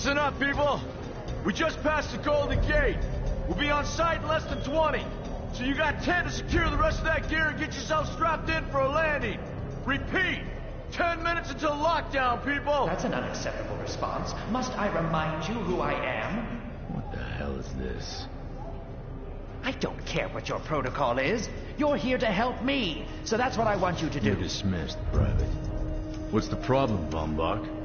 Listen up, people. We just passed the Golden Gate. We'll be on site in less than 20. So you got 10 to secure the rest of that gear and get yourself strapped in for a landing. Repeat, 10 minutes until lockdown, people. That's an unacceptable response. Must I remind you who I am? What the hell is this? I don't care what your protocol is. You're here to help me, so that's what I want you to do. You're dismissed, Private. What's the problem, Bombach?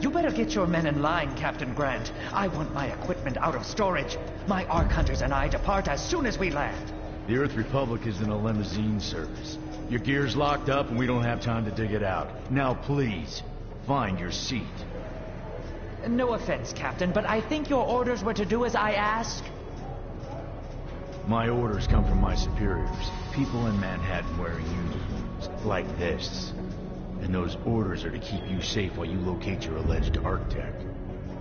You better get your men in line, Captain Grant. I want my equipment out of storage. My Ark Hunters and I depart as soon as we land. The Earth Republic is in a limousine service. Your gear's locked up and we don't have time to dig it out. Now please, find your seat. No offense, Captain, but I think your orders were to do as I ask. My orders come from my superiors. People in Manhattan wearing uniforms, like this. And those orders are to keep you safe while you locate your alleged Arc-Tech.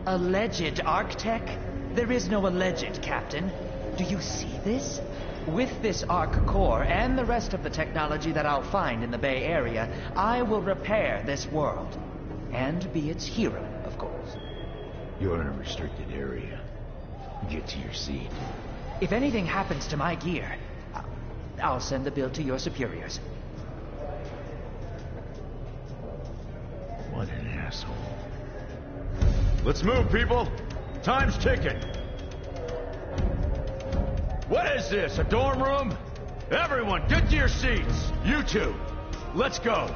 Alleged Arc-Tech? There is no alleged, Captain. Do you see this? With this Arc core and the rest of the technology that I'll find in the Bay Area, I will repair this world. And be its hero, of course. You're in a restricted area. Get to your seat. If anything happens to my gear, I'll send the bill to your superiors. What an asshole. Let's move, people. Time's ticking. What is this, a dorm room? Everyone, get to your seats. You two, let's go.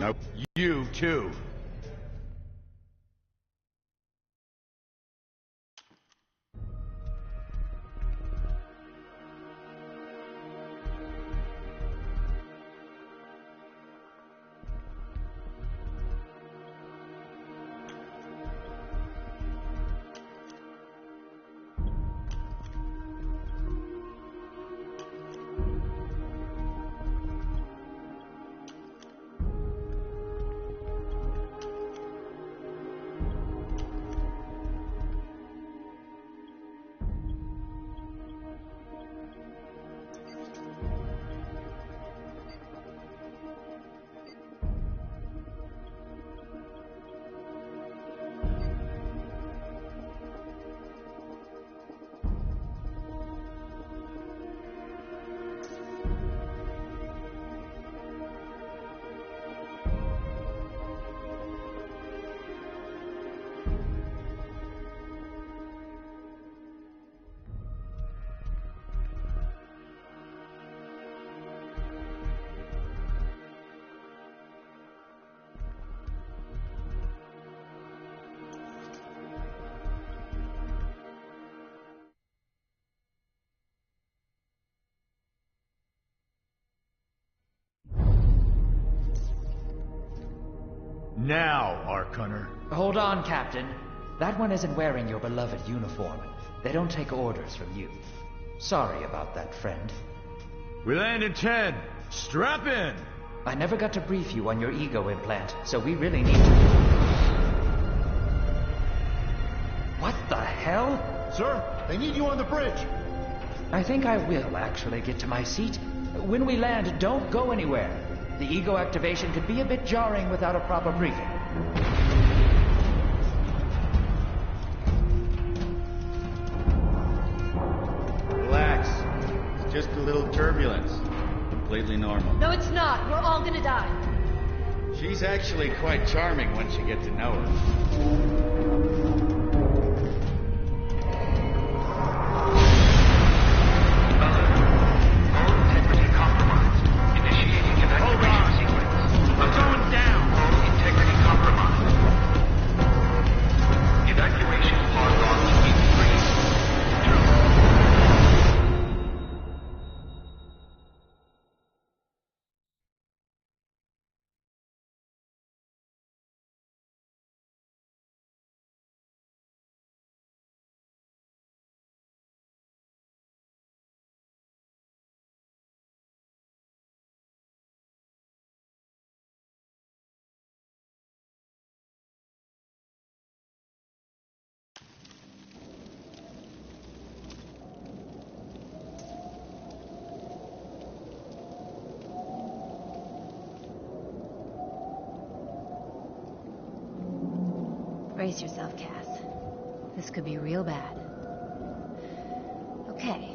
Nope. You too. Now, Ark Hunter. Hold on, Captain. That one isn't wearing your beloved uniform. They don't take orders from you. Sorry about that, friend. We land in 10. Strap in. I never got to brief you on your ego implant, so we really need to... What the hell? Sir, they need you on the bridge. I think I will actually get to my seat. When we land, don't go anywhere. The ego activation could be a bit jarring without a proper briefing. Relax. It's just a little turbulence. Completely normal. No, it's not. We're all gonna die. She's actually quite charming once you get to know her. Brace yourself, Cass. This could be real bad. Okay.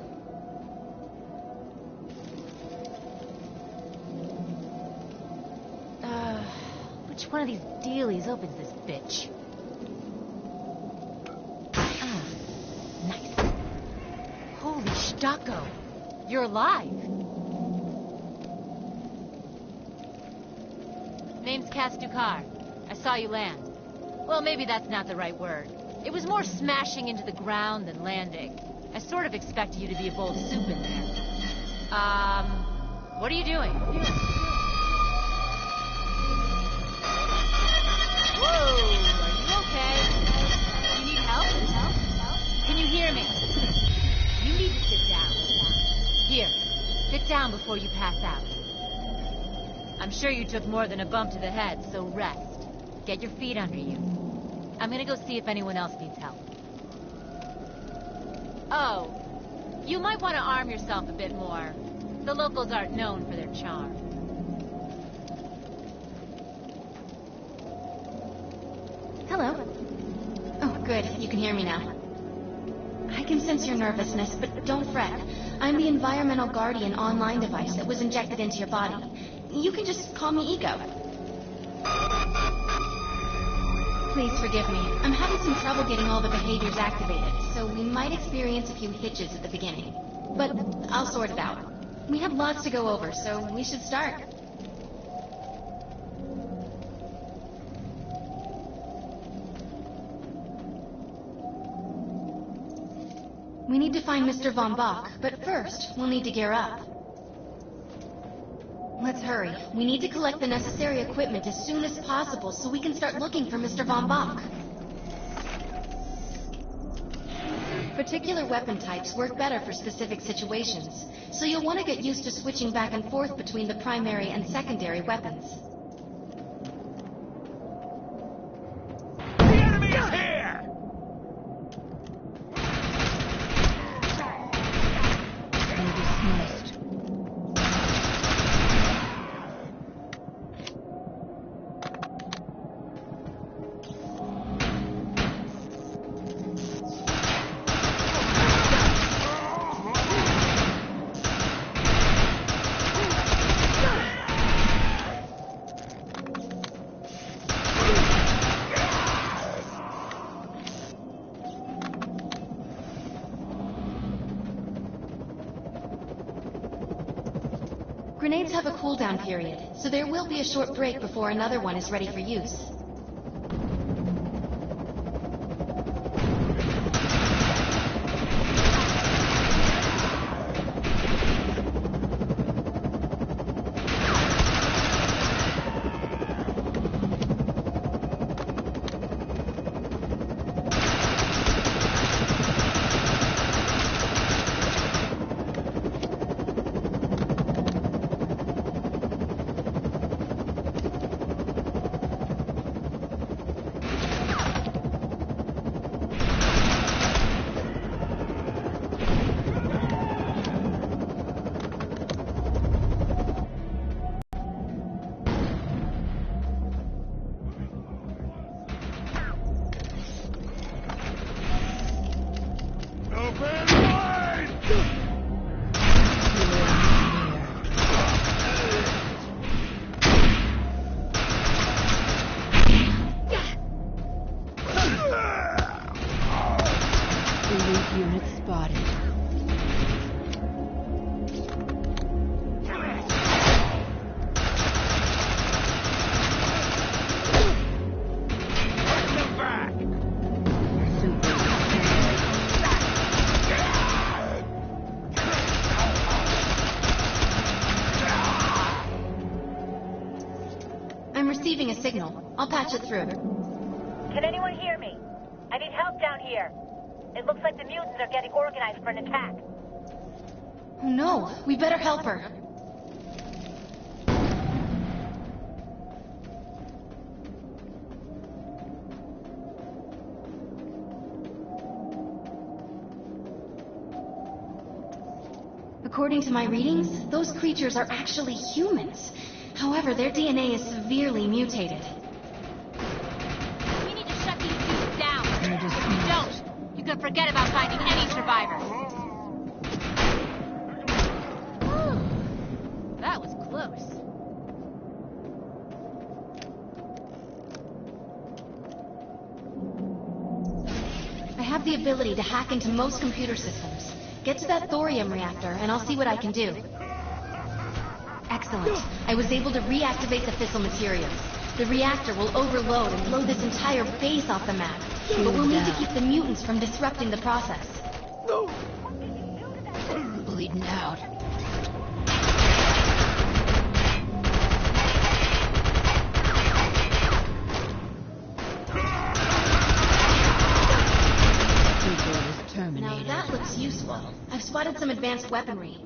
Which one of these dealies opens this bitch? Ah, nice. Holy Stocko! You're alive! Name's Cass Dukar. I saw you land. Well, maybe that's not the right word. It was more smashing into the ground than landing. I sort of expected you to be a bowl of soup in there. What are you doing? Whoa! Are you okay? You need help? Can you hear me? You need to sit down. Here, sit down before you pass out. I'm sure you took more than a bump to the head, so rest. Get your feet under you. I'm gonna go see if anyone else needs help. Oh, you might want to arm yourself a bit more. The locals aren't known for their charm. Hello. Oh, good. You can hear me now. I can sense your nervousness, but don't fret. I'm the environmental guardian online device that was injected into your body. You can just call me Ego. Please forgive me. I'm having some trouble getting all the behaviors activated, so we might experience a few hitches at the beginning. But I'll sort it out. We have lots to go over, so we should start. We need to find Mr. Von Bach, but first, we'll need to gear up. Let's hurry. We need to collect the necessary equipment as soon as possible so we can start looking for Mr. Von Bach. Particular weapon types work better for specific situations, so you'll want to get used to switching back and forth between the primary and secondary weapons. The enemy is here! Grenades have a cooldown period, so there will be a short break before another one is ready for use. Unit spotted. I'm receiving a signal. I'll patch it through. Can anyone hear me? I need help down here. It looks like the mutants are getting organized for an attack. Oh no, we better help her. According to my readings, those creatures are actually humans. However, their DNA is severely mutated. We need to shut these dudes forget about finding any survivors. Whew. That was close. I have the ability to hack into most computer systems. Get to that thorium reactor, and I'll see what I can do. Excellent. I was able to reactivate the fissile materials. The reactor will overload and blow this entire base off the map. But we'll need to keep the mutants from disrupting the process. Bleeding out. Now that looks useful. I've spotted some advanced weaponry.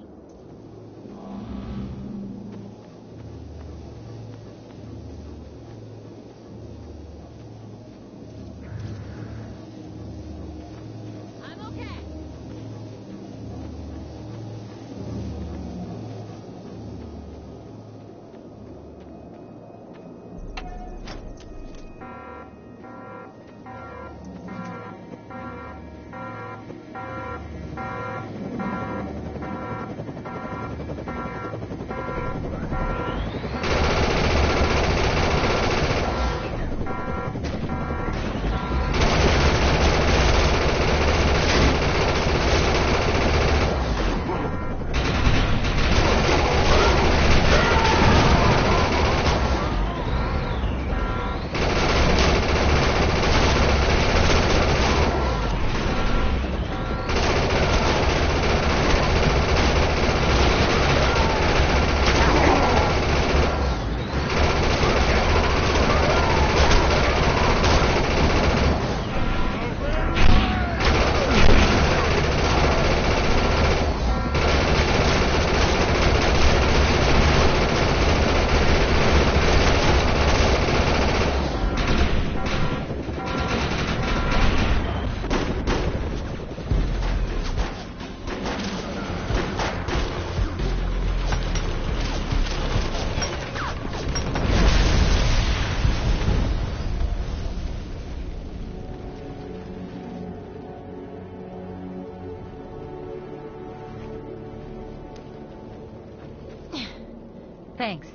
Thanks.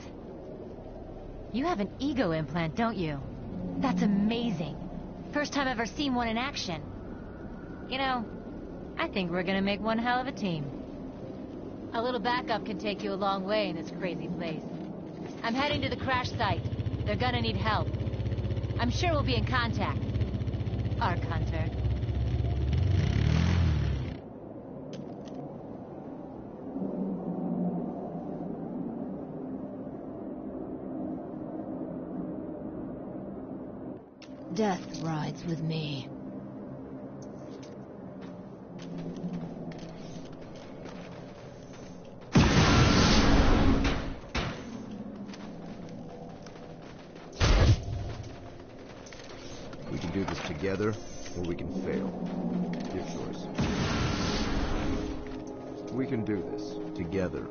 You have an ego implant, don't you? That's amazing. First time I've ever seen one in action. You know, I think we're gonna make one hell of a team. A little backup can take you a long way in this crazy place. I'm heading to the crash site. They're gonna need help. I'm sure we'll be in contact. Arc Hunter. Death rides with me. We can do this together, or we can fail. Your choice. We can do this together.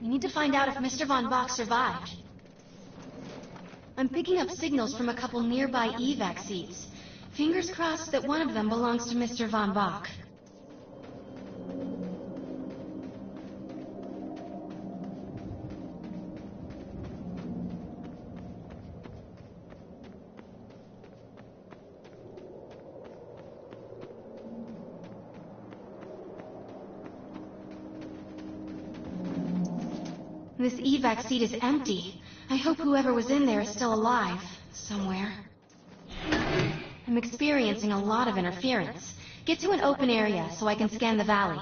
We need to find out if Mr. Von Bach survived. I'm picking up signals from a couple nearby evac seats. Fingers crossed that one of them belongs to Mr. Von Bach. This evac seat is empty. I hope whoever was in there is still alive, somewhere. I'm experiencing a lot of interference. Get to an open area so I can scan the valley.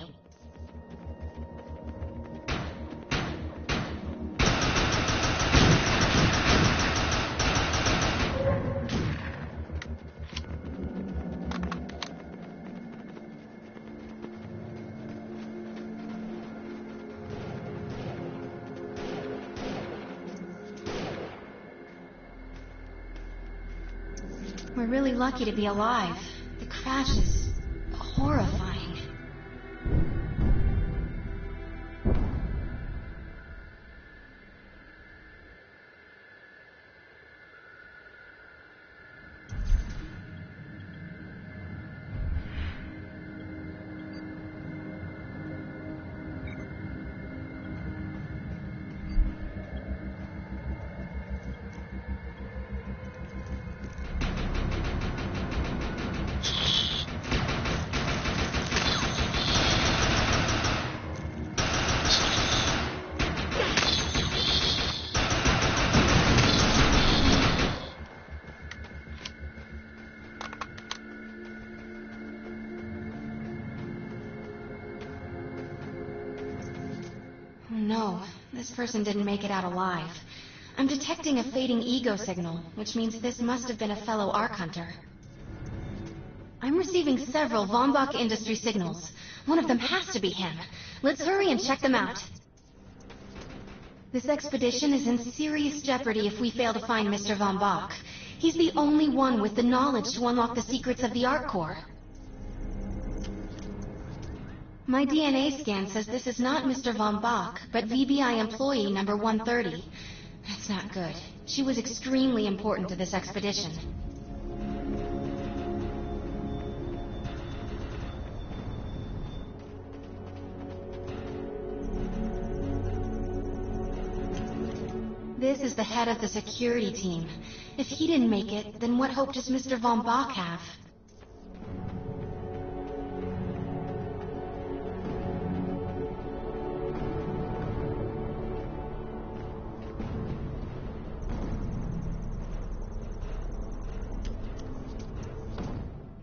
We're really lucky to be alive. The crash is horrifying. This person didn't make it out alive. I'm detecting a fading ego signal, which means this must have been a fellow Ark Hunter. I'm receiving several Von Bach Industry signals. One of them has to be him. Let's hurry and check them out. This expedition is in serious jeopardy if we fail to find Mr. Von Bach. He's the only one with the knowledge to unlock the secrets of the Ark Core. My DNA scan says this is not Mr. Von Bach, but VBI employee number 130. That's not good. She was extremely important to this expedition. This is the head of the security team. If he didn't make it, then what hope does Mr. Von Bach have?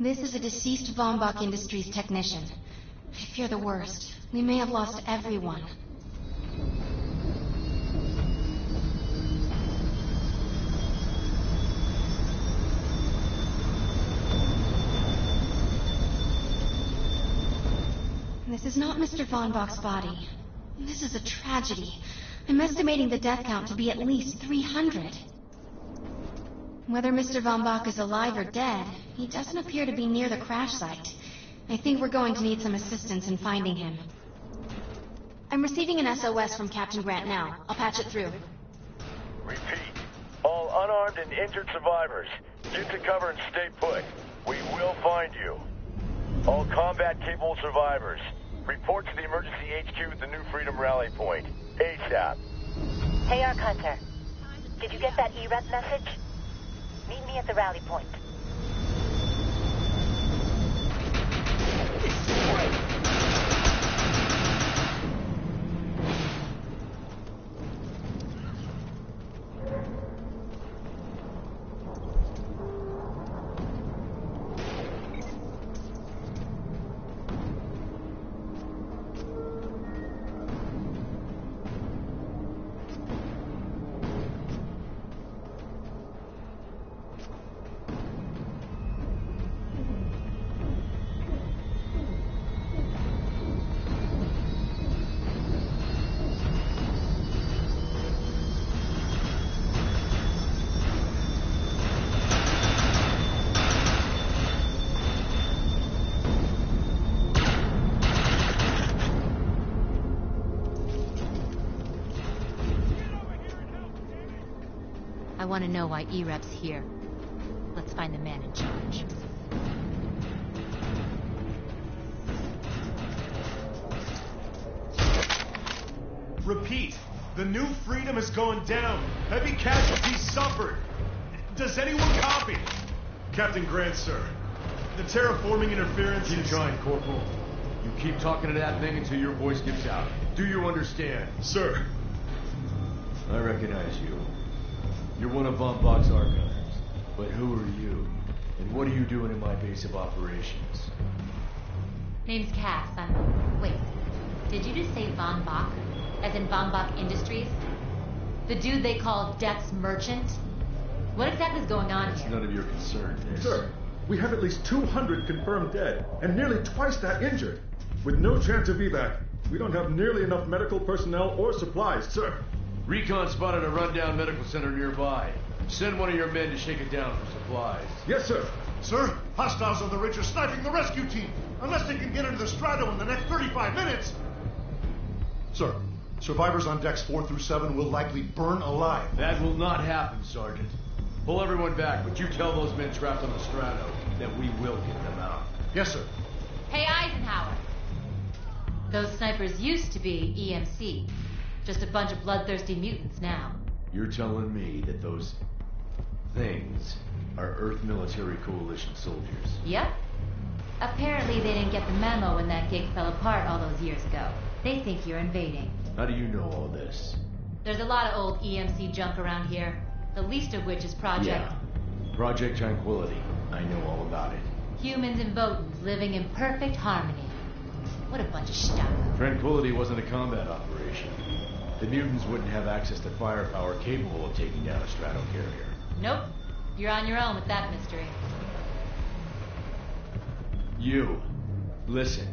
This is a deceased Von Bach Industries technician. I fear the worst. We may have lost everyone. This is not Mr. Von Bach's body. This is a tragedy. I'm estimating the death count to be at least 300. Whether Mr. Von Bach is alive or dead, he doesn't appear to be near the crash site. I think we're going to need some assistance in finding him. I'm receiving an SOS from Captain Grant now. I'll patch it through. Repeat. All unarmed and injured survivors, get to cover and stay put. We will find you. All combat-capable survivors, report to the emergency HQ at the New Freedom Rally Point. ASAP. Hey, Ark Hunter. Did you get that EREP message? Meet me at the rally point. I want to know why EREP's here. Let's find the man in charge. Repeat. The New Freedom is going down. Heavy casualties suffered. Does anyone copy? Captain Grant, sir. The terraforming interference Keep trying, Corporal. You keep talking to that thing until your voice gives out. Do you understand? Sir. I recognize you. You're one of Von Bach's archives. But who are you? And what are you doing in my base of operations? Name's Cass. Wait. Did you just say Von Bach? As in Von Bach Industries? The dude they call Death's Merchant? What exactly is going on It's here? none of your concern, Miss. Sir, we have at least 200 confirmed dead, and nearly twice that injured. With no chance of evac, we don't have nearly enough medical personnel or supplies, sir. Recon spotted a rundown medical center nearby. Send one of your men to shake it down for supplies. Yes, sir. Sir, hostiles on the ridge are sniping the rescue team. Unless they can get into the Strato in the next 35 minutes. Sir, survivors on decks 4 through 7 will likely burn alive. That will not happen, Sergeant. Pull everyone back, but you tell those men trapped on the Strato that we will get them out. Yes, sir. Hey, Eisenhower. Those snipers used to be EMC. Just a bunch of bloodthirsty mutants now. You're telling me that those things are Earth Military Coalition soldiers? Yep. Apparently they didn't get the memo when that gig fell apart all those years ago. They think you're invading. How do you know all this? There's a lot of old EMC junk around here. The least of which is Project... Yeah. Project Tranquility. I know all about it. Humans and Votans living in perfect harmony. What a bunch of stuff. Tranquility wasn't a combat operation. The mutants wouldn't have access to firepower capable of taking down a stratocarrier. Nope. You're on your own with that mystery. You, listen.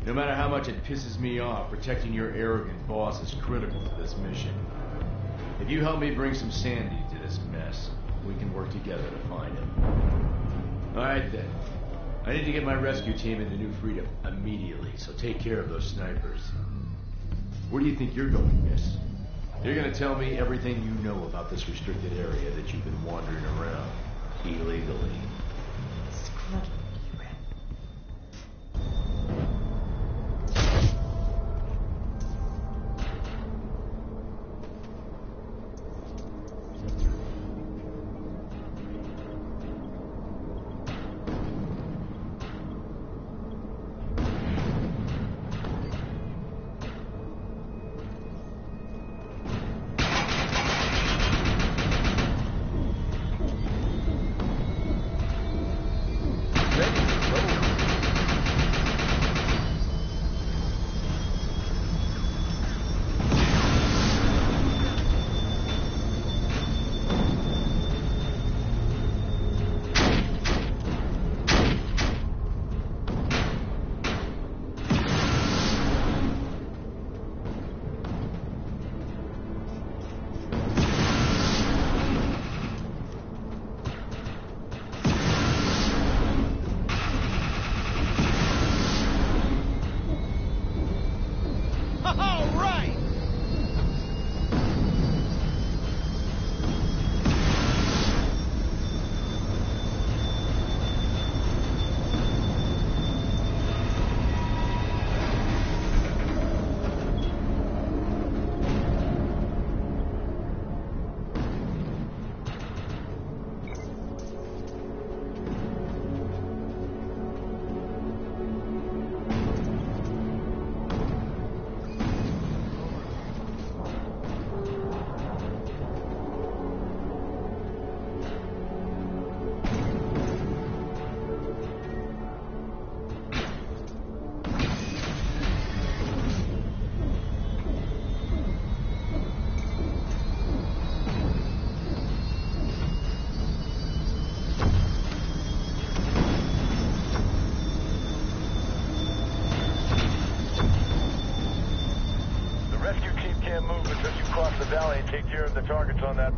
No matter how much it pisses me off, protecting your arrogant boss is critical to this mission. If you help me bring some sanity to this mess, we can work together to find him. Alright then. I need to get my rescue team into New Freedom immediately, so take care of those snipers. Where do you think you're going, miss? You're gonna tell me everything you know about this restricted area that you've been wandering around illegally. The valley and take care of the targets on that.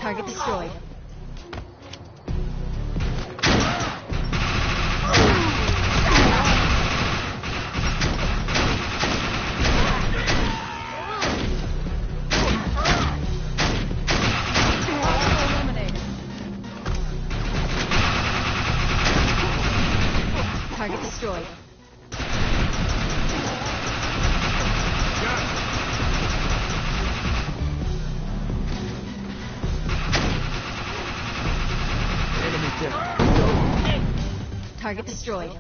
Target destroyed. Target destroyed. Target destroyed.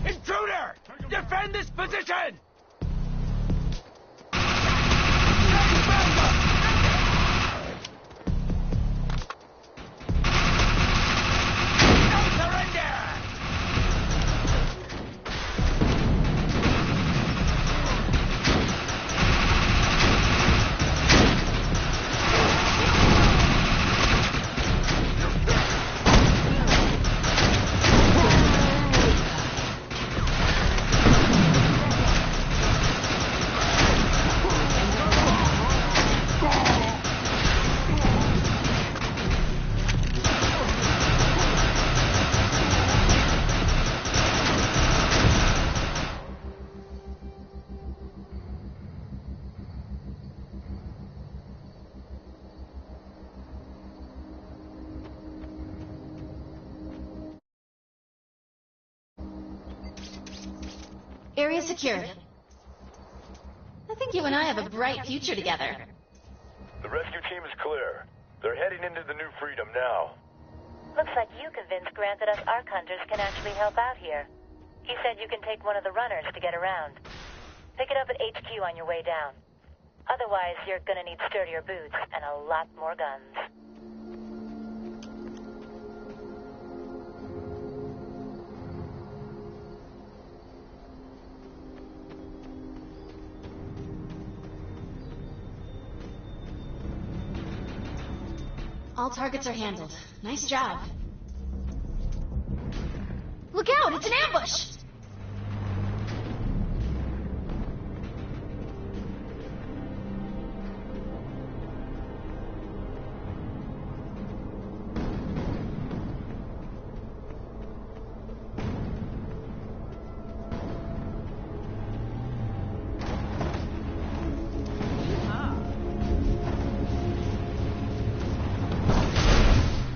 Intruder! Defend this position! Remember! Area secured. I think you and I have a bright future together. The rescue team is clear. They're heading into the New Freedom now. Looks like you convinced Grant that us Ark Hunters can actually help out here. He said you can take one of the runners to get around. Pick it up at HQ on your way down. Otherwise, you're gonna need sturdier boots and a lot more guns. All targets are handled. Nice job. Look out! It's an ambush!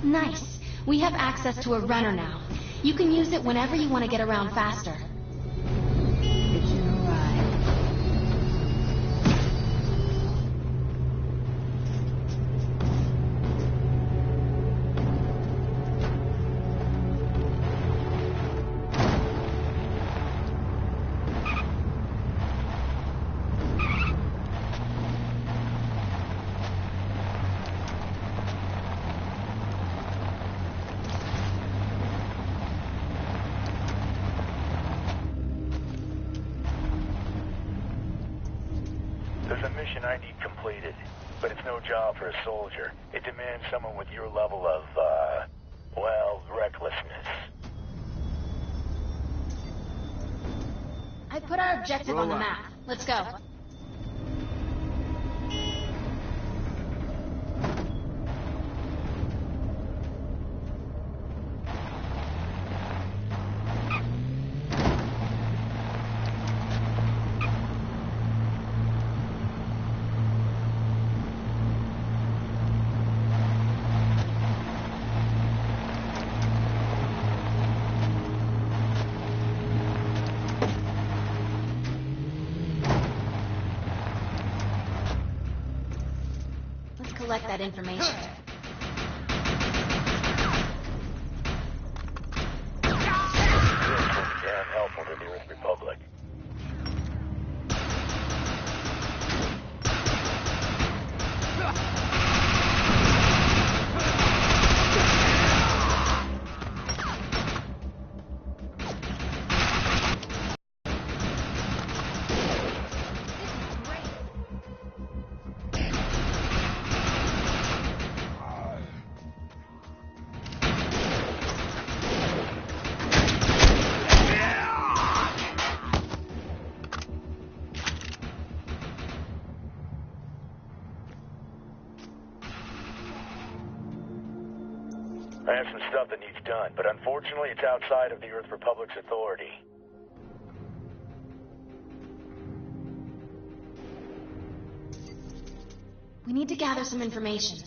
Nice. We have access to a runner now. You can use it whenever you want to get around faster. There's a mission I need completed, but it's no job for a soldier. It demands someone with your level of, well, recklessness. I put our objective on the map. Let's go. Collect that information. Damn helpful to the Earth Republic. I have some stuff that needs done, but unfortunately it's outside of the Earth Republic's authority. We need to gather some information.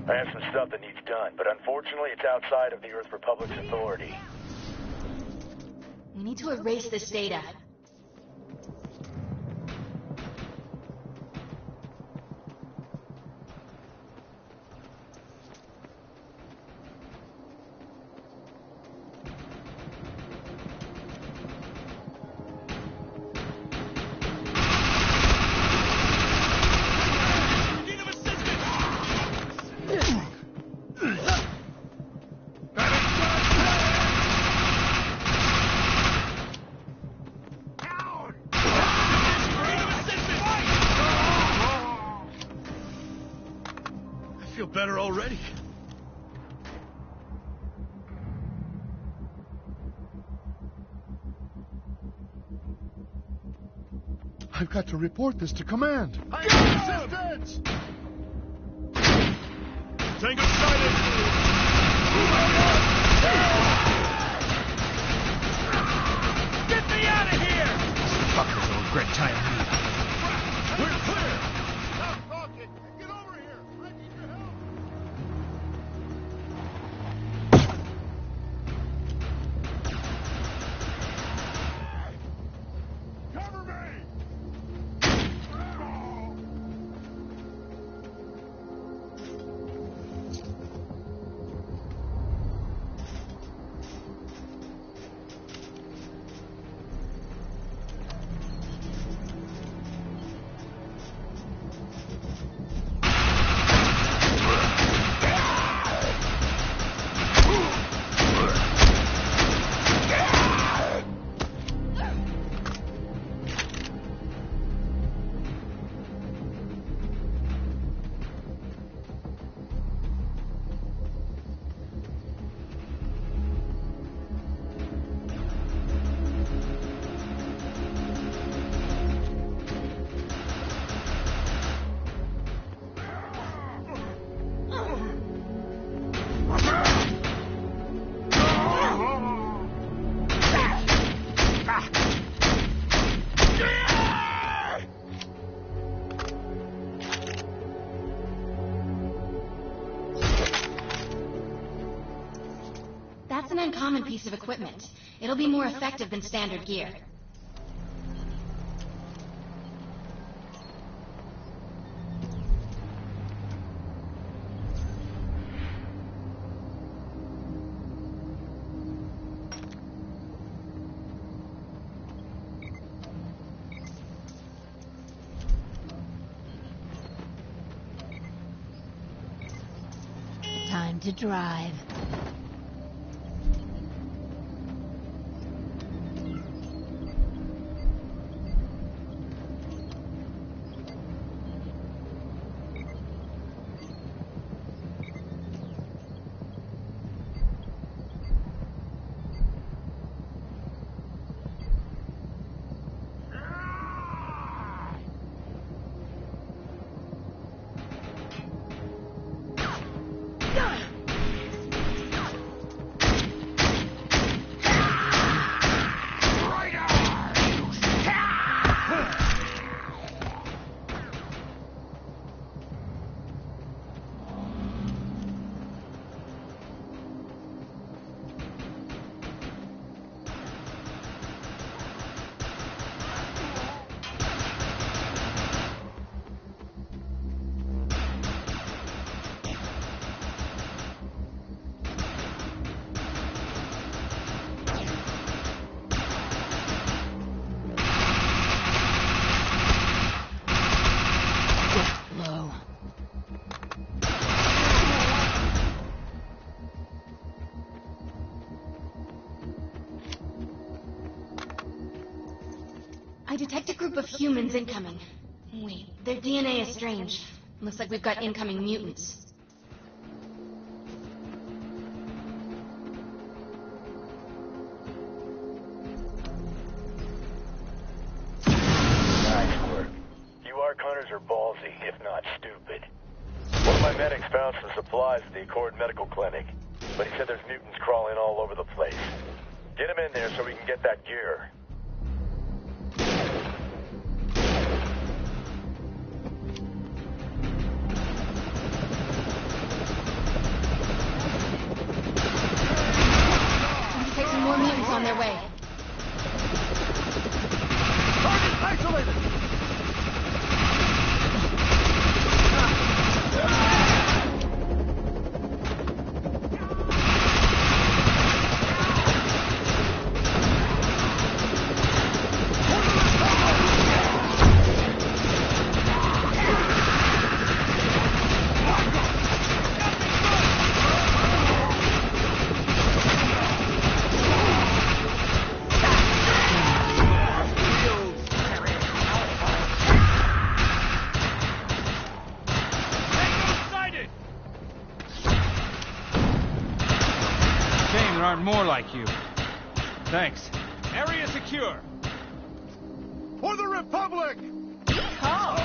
I have some stuff that needs done, but unfortunately it's outside of the Earth Republic's authority. We need to erase this data. Better already. I've got to report this to command. Assistance! Tango sighted! Get me out of here! Fuckers will regret tying me. We're clear! Stop talking and get over here. I need your help. Cover me! That's an uncommon piece of equipment. It'll be more effective than standard gear. Time to drive. I detect a group of humans incoming. Wait, their DNA is strange. Looks like we've got incoming mutants. Nice work. You ARC hunters are ballsy, if not stupid. One of my medics found some supplies at the Accord Medical Clinic, but he said there's mutants crawling all over the place. Get him in there so we can get that gear. like you. Thanks. Area secure. For the Republic! Oh!